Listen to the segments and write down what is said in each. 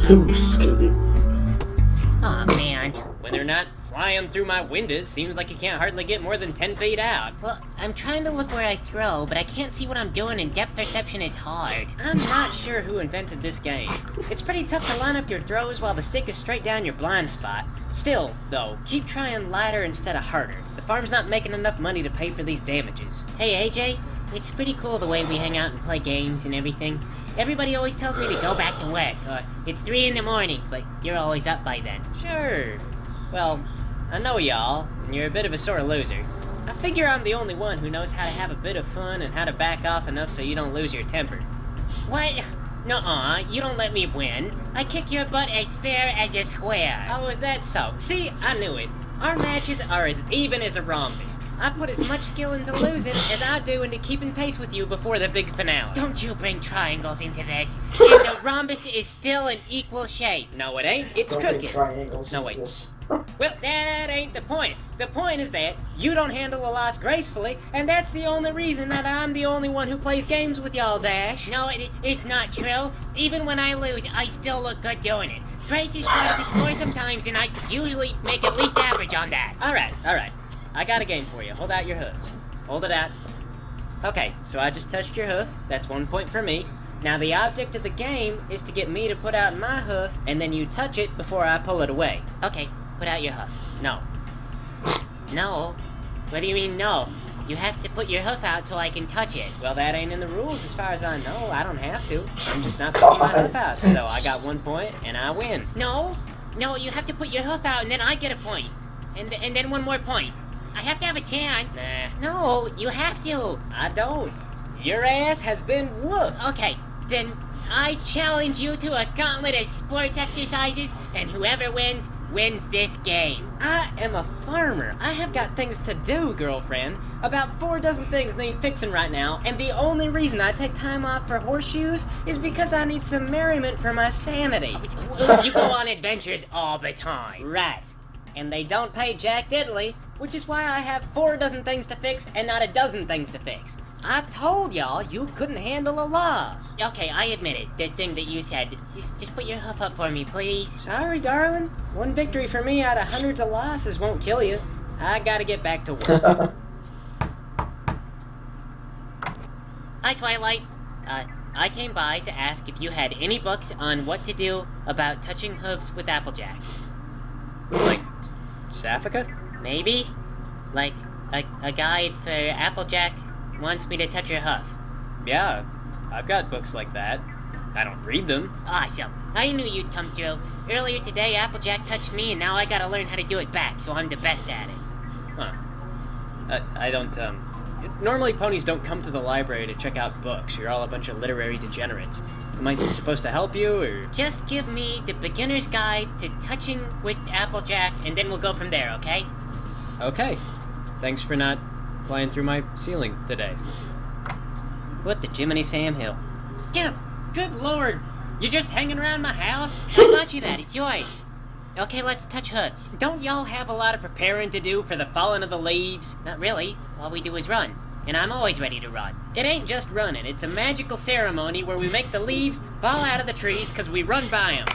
Who's Aw, man. When they're not flying through my windows, seems like you can't hardly get more than 10 feet out. Well, I'm trying to look where I throw, but I can't see what I'm doing, and depth perception is hard. I'm not sure who invented this game. It's pretty tough to line up your throws while the stick is straight down your blind spot. Still, though, keep trying lighter instead of harder. The farm's not making enough money to pay for these damages. Hey, AJ, it's pretty cool the way we hang out and play games and everything. Everybody always tells me to go back to work, or it's 3 in the morning, but you're always up by then. Sure. Well, I know y'all, and you're a bit of a sore loser. I figure I'm the only one who knows how to have a bit of fun and how to back off enough so you don't lose your temper. What? Nuh-uh, you don't let me win. I kick your butt as fair as a square. Oh, is that so? See, I knew it. Our matches are as even as a rhombus. I put as much skill into losing as I do into keeping pace with you before the big finale. Don't you bring triangles into this. And the rhombus is still an equal shape. No, it ain't. It's Don't bring crooked. triangles No, into wait. this. Well, that ain't the point. The point is that you don't handle a loss gracefully, and that's the only reason that I'm the only one who plays games with y'all, Dash. No, it's not true. Even when I lose, I still look good doing it. Grace is part of the score sometimes, and I usually make at least average on that. All right. I got a game for you. Hold out your hoof. Hold it out. Okay, so I just touched your hoof. That's 1 point for me. Now the object of the game is to get me to put out my hoof, and then you touch it before I pull it away. Okay, put out your hoof. No. No? What do you mean no? You have to put your hoof out so I can touch it. Well, that ain't in the rules as far as I know. I don't have to. I'm just not putting my hoof out. So I got 1 point, and I win. No, you have to put your hoof out and then I get a point. And then 1 more point. I have to have a chance. Nah. No, you have to. I don't. Your ass has been whooped. Okay, then I challenge you to a gauntlet of sports exercises, and whoever wins this game. I am a farmer. I have got things to do, girlfriend. About 4 dozen things need fixing right now, and the only reason I take time off for horseshoes is because I need some merriment for my sanity. You go on adventures all the time. Right. And they don't pay jack diddly, which is why I have 4 dozen things to fix and not a dozen things to fix. I told y'all you couldn't handle a loss. Okay, I admit it. The thing that you said. Just put your hoof up for me, please. Sorry, darling. 1 victory for me out of hundreds of losses won't kill you. I gotta get back to work. Hi, Twilight. I came by to ask if you had any books on what to do about touching hooves with Applejack. Like, Sapphica? Maybe? Like, a guide for Applejack wants me to touch your hoof. Yeah, I've got books like that. I don't read them. Awesome. I knew you'd come through. Earlier today, Applejack touched me, and now I gotta learn how to do it back, so I'm the best at it. Huh. I don't, Normally ponies don't come to the library to check out books. You're all a bunch of literary degenerates. Am I supposed to help you, or...? Just give me the beginner's guide to touching with Applejack, and then we'll go from there, okay? Okay. Thanks for not flying through my ceiling today. What the Jiminy Sam Hill? Dude, Good lord! You just hanging around my house? I bought you that. It's yours. Okay, let's touch hooves. Don't y'all have a lot of preparing to do for the falling of the leaves? Not really. All we do is run. And I'm always ready to run. It ain't just running. It's a magical ceremony where we make the leaves fall out of the trees because we run by them.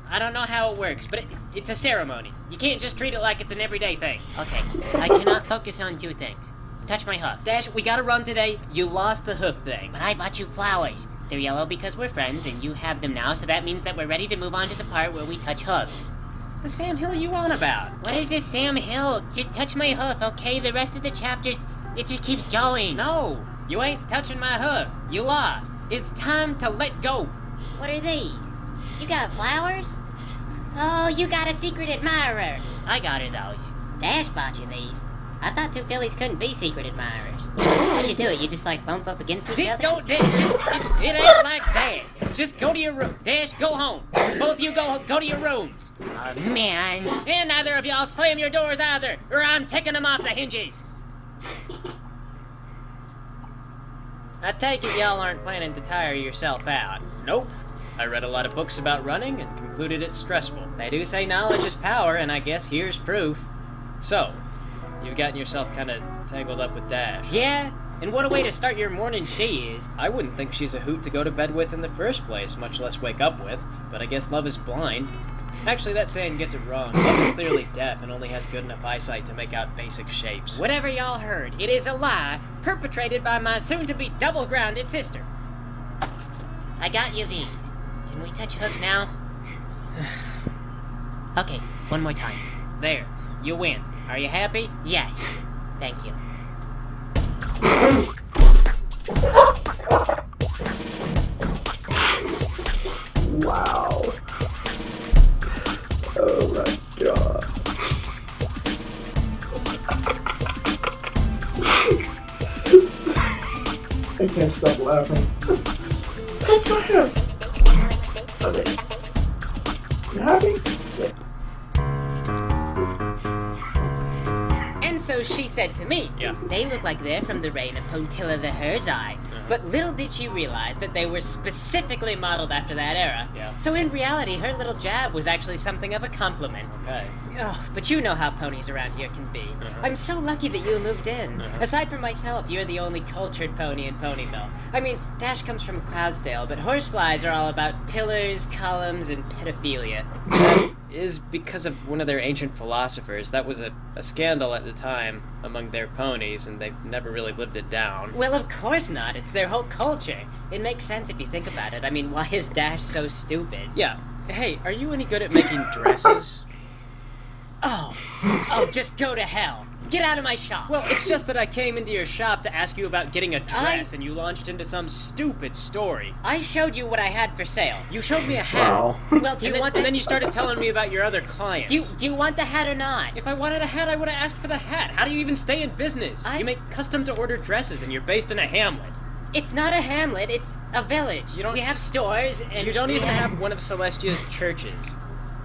I don't know how it works, but it's a ceremony. You can't just treat it like it's an everyday thing. Okay, I cannot focus on 2 things. Touch my hoof. Dash, we gotta run today. You lost the hoof thing. But I bought you flowers. They're yellow because we're friends, and you have them now, so that means that we're ready to move on to the part where we touch hooves. The Sam Hill you on about? What is this Sam Hill? Just touch my hoof, okay? The rest of the chapters, it just keeps going. No, you ain't touching my hoof. You lost. It's time to let go. What are these? You got flowers? Oh, you got a secret admirer. I got her those. Dash bought you these. I thought 2 fillies couldn't be secret admirers. How'd you do it? You just like bump up against each other? Don't, Dash, it ain't like that. Just go to your room. Dash, go home. Both of you go to your rooms. Oh, man. And neither of y'all slam your doors either, or I'm taking them off the hinges. I take it y'all aren't planning to tire yourself out. Nope. I read a lot of books about running and concluded it's stressful. They do say knowledge is power, and I guess here's proof. So, you've gotten yourself kind of tangled up with Dash. Yeah, And what a way to start your morning she is. I wouldn't think she's a hoot to go to bed with in the first place, much less wake up with. But I guess love is blind. Actually, that saying gets it wrong. Love is clearly deaf and only has good enough eyesight to make out basic shapes. Whatever y'all heard, it is a lie perpetrated by my soon-to-be double-grounded sister. I got you these. Can we touch hooves now? Okay, one more time. There, you win. Are you happy? Yes. Thank you. Wow. Oh my god. I can't stop laughing. Take your hoof. Okay. You happy? Yeah. And so she said to me, Yeah. They look like they're from the reign of Potilla the Herzai. But little did she realize that they were specifically modeled after that era. Yeah. So in reality, her little jab was actually something of a compliment. Okay. Oh, but you know how ponies around here can be. I'm so lucky that you moved in. Aside from myself, you're the only cultured pony in Ponyville. I mean, Dash comes from Cloudsdale, but horseflies are all about pillars, columns, and pedophilia. That is because of one of their ancient philosophers. That was a scandal at the time among their ponies, and they've never really lived it down. Well, of course not. It's their whole culture. It makes sense if you think about it. I mean, why is Dash so stupid? Yeah. Hey, are you any good at making dresses? Oh, just go to hell. Get out of my shop. Well, it's just that I came into your shop to ask you about getting a dress, and you launched into some stupid story. I showed you what I had for sale. You showed me a hat. Wow. Well, do you want the... And then you started telling me about your other clients. Do you want the hat or not? If I wanted a hat, I would have asked for the hat. How do you even stay in business? You make custom-to-order dresses, and you're based in a hamlet. It's not a hamlet, it's a village. We have stores, and... You don't even have one of Celestia's churches.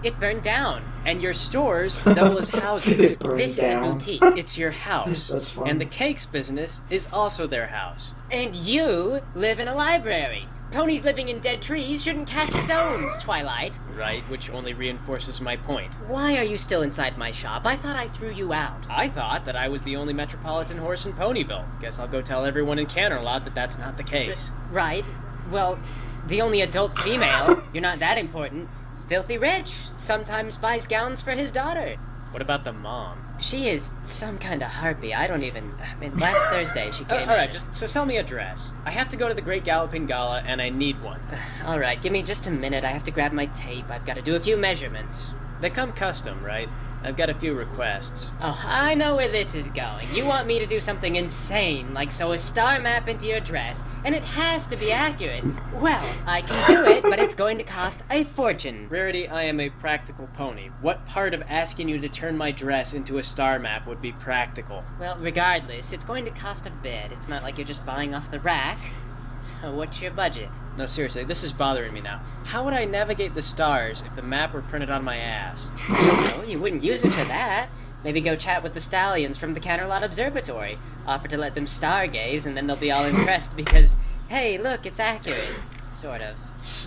It burned down. And your stores double as houses. It burned This is a down. boutique. It's your house. That's funny. And the cakes business is also their house. And you live in a library. Ponies living in dead trees shouldn't cast stones, Twilight. Right, which only reinforces my point. Why are you still inside my shop? I thought I threw you out. I thought that I was the only metropolitan horse in Ponyville. Guess I'll go tell everyone in Canterlot that that's not the case. Right. Well, the only adult female. You're not that important. Filthy Rich sometimes buys gowns for his daughter. What about the mom? She is some kind of harpy. I mean, last Thursday she came in. Alright, so sell me a dress. I have to go to the Great Galloping Gala, and I need one. Alright, give me just a minute. I have to grab my tape. I've got to do a few measurements. They come custom, right? I've got a few requests. Oh, I know where this is going. You want me to do something insane, like sew a star map into your dress, and it has to be accurate. Well, I can do it, but it's going to cost a fortune. Rarity, I am a practical pony. What part of asking you to turn my dress into a star map would be practical? Well, regardless, it's going to cost a bit. It's not like you're just buying off the rack. So what's your budget? No, seriously, this is bothering me now. How would I navigate the stars if the map were printed on my ass? Oh, you wouldn't use it for that. Maybe go chat with the stallions from the Canterlot Observatory. Offer to let them stargaze, and then they'll be all impressed because, hey, look, it's accurate. Sort of.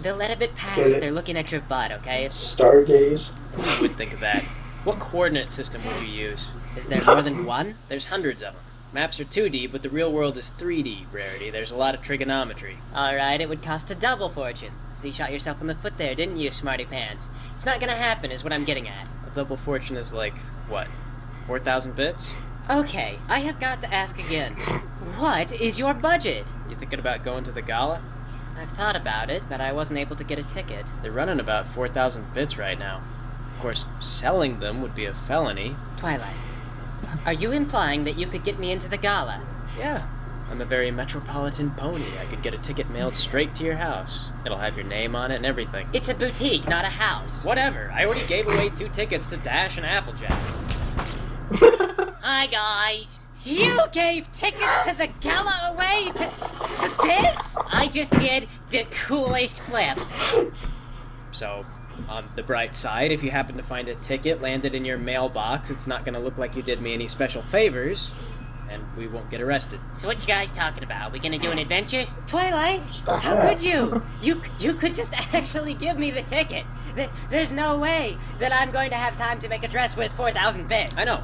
They'll let a bit pass if they're looking at your butt, okay? Stargaze. Who would think of that? What coordinate system would you use? Is there more than one? There's hundreds of them. Maps are 2D, but the real world is 3D, Rarity. There's a lot of trigonometry. Alright, it would cost a double fortune. So you shot yourself in the foot there, didn't you, smarty pants? It's not gonna happen, is what I'm getting at. A double fortune is like, what, 4,000 bits? Okay, I have got to ask again. What is your budget? You thinking about going to the gala? I've thought about it, but I wasn't able to get a ticket. They're running about 4,000 bits right now. Of course, selling them would be a felony. Twilight, are you implying that you could get me into the gala? Yeah, I'm a very metropolitan pony. I could get a ticket mailed straight to your house. It'll have your name on it and everything. It's a boutique, not a house. Whatever, I already gave away 2 tickets to Dash and Applejack. Hi, guys. You gave tickets to the gala away to this? I just did the coolest flip. So, on the bright side, if you happen to find a ticket landed in your mailbox, it's not going to look like you did me any special favors, and we won't get arrested. So what you guys talking about? We gonna do an adventure? Twilight, how could you? You could just actually give me the ticket. There's no way that I'm going to have time to make a dress with 4,000 bits. I know.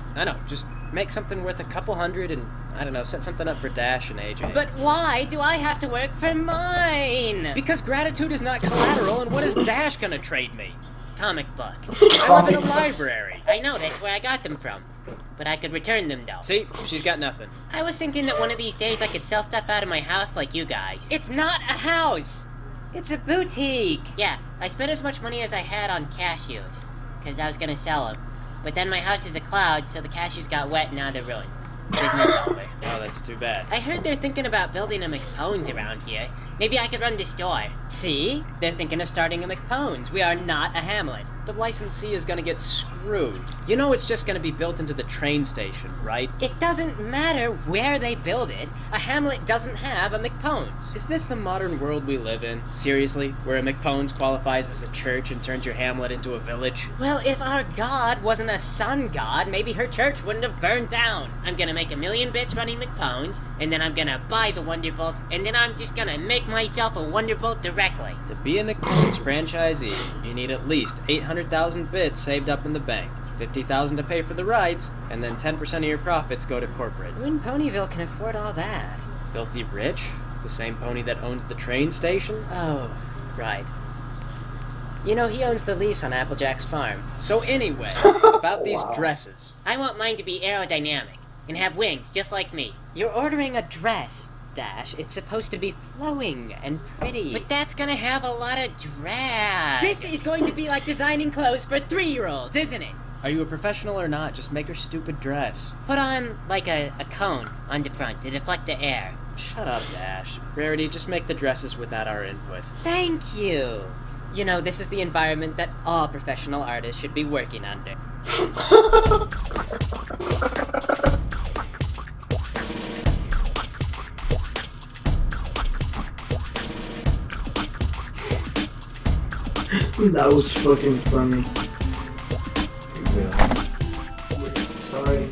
Just Make something worth a couple hundred and, I don't know, set something up for Dash and AJ. But why do I have to work for mine? Because gratitude is not collateral, and what is Dash gonna trade me? Comic books. I live in a library. I know, that's where I got them from. But I could return them, though. See? She's got nothing. I was thinking that one of these days I could sell stuff out of my house like you guys. It's not a house! It's a boutique! Yeah, I spent as much money as I had on cashews, because I was gonna sell them. But then my house is a cloud, so the cashews got wet and now they're ruined. Business over. Oh, that's too bad. I heard they're thinking about building a McPone's around here. Maybe I could run the store. See? They're thinking of starting a McPone's. We are not a hamlet. The licensee is gonna get screwed. You know it's just gonna be built into the train station, right? It doesn't matter where they build it. A hamlet doesn't have a McPone's. Is this the modern world we live in? Seriously? Where a McPone's qualifies as a church and turns your hamlet into a village? Well, if our god wasn't a sun god, maybe her church wouldn't have burned down. I'm gonna make 1,000,000 bits running McPone's, and then I'm gonna buy the Wonderbolt, and then I'm just gonna make myself a Wonderbolt directly. To be a McPone's franchisee, you need at least 800,000 bits saved up in the bank, 50,000 to pay for the rights, and then 10% of your profits go to corporate. Who in Ponyville can afford all that? Filthy Rich? The same pony that owns the train station? Oh, right. You know, he owns the lease on Applejack's farm. So anyway, about these Wow. dresses. I want mine to be aerodynamic and have wings just like me. You're ordering a dress, Dash. It's supposed to be flowing and pretty. But that's gonna have a lot of drag. This is going to be like designing clothes for 3-year-olds, isn't it? Are you a professional or not? Just make her stupid dress. Put on, like, a cone on the front to deflect the air. Shut up, Dash. Rarity, just make the dresses without our input. Thank you. You know, this is the environment that all professional artists should be working under. That was fucking funny. Yeah. Sorry.